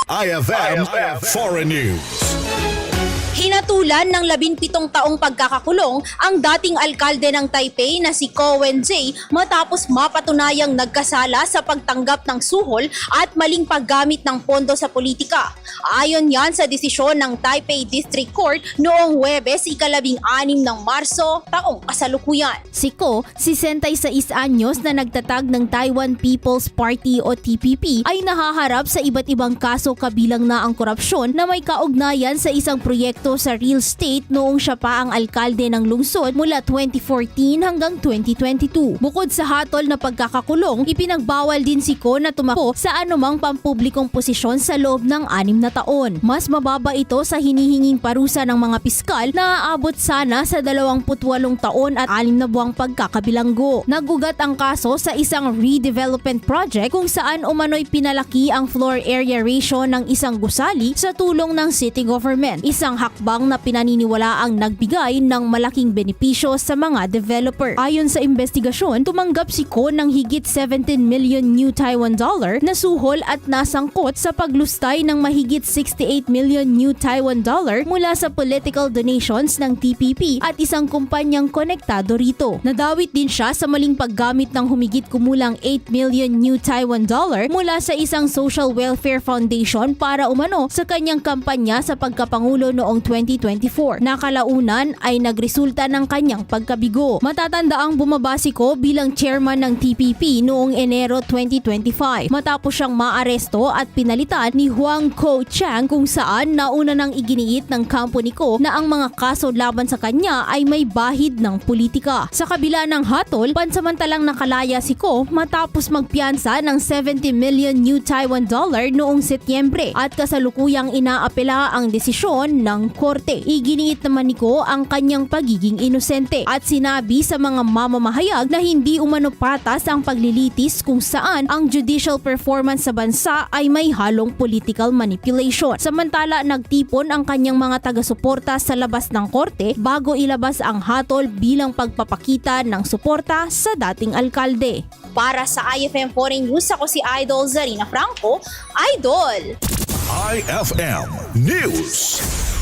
IFM Foreign News. Hinatulan ng 17 taong pagkakakulong ang dating alkalde ng Taipei na si Ko Wen-je matapos mapatunayang nagkasala sa pagtanggap ng suhol at maling paggamit ng pondo sa politika. Ayon yan sa desisyon ng Taipei District Court noong Huwebes, 16 ng Marso, taong kasalukuyan. Si Ko, 66 anyos na nagtatag ng Taiwan People's Party o TPP, ay nahaharap sa iba't ibang kaso kabilang na ang korupsyon na may kaugnayan sa isang proyekto sa real estate noong siya pa ang alkalde ng lungsod mula 2014 hanggang 2022. Bukod sa hatol na pagkakakulong, ipinagbawal din si Ko na tumakbo sa anumang pampublikong posisyon sa loob ng 6 na taon. Mas mababa ito sa hinihinging parusa ng mga piskal na aabot sana sa 28 taon at 6 na buwang pagkakabilanggo. Nagugat ang kaso sa isang redevelopment project kung saan umano'y pinalaki ang floor area ratio ng isang gusali sa tulong ng city government. Isang hakbang na pinaniniwalaang nagbigay ng malaking benepisyo sa mga developer. Ayon sa investigasyon, tumanggap si Ko ng higit 17 million new Taiwan dollar na suhol at nasangkot sa paglustay ng mahigit 68 million new Taiwan dollar mula sa political donations ng TPP at isang kumpanyang konektado rito. Nadawit din siya sa maling paggamit ng humigit kumulang 8 million new Taiwan dollar mula sa isang social welfare foundation para umano sa kanyang kampanya sa pagkapangulo noong 2024. Nakalaunan ay nagresulta ng kanyang pagkabigo. Matatandaang bumaba si Ko bilang chairman ng TPP noong Enero 2025 matapos siyang maaresto at pinalitan ni Huang Ko-chang kung saan nauna nang iginiit ng company ko na ang mga kaso laban sa kanya ay may bahid ng politika. Sa kabila ng hatol, pansamantalang nakalaya si Ko matapos magpiyansa ng 70 million new Taiwan dollar noong Setyembre at kasalukuyang inaapela ang desisyon ng korte. Iginiit naman ni Ko ang kanyang pagiging inosente at sinabi sa mga mamamahayag na hindi umano patas ang paglilitis kung saan ang judicial performance sa bansa ay may halong political manipulation. Samantala, nagtipon ang kanyang mga taga-suporta sa labas ng korte bago ilabas ang hatol bilang pagpapakita ng suporta sa dating alkalde. Para sa IFM Foreign News, ako si Idol Zarina Franco, Idol! IFM News.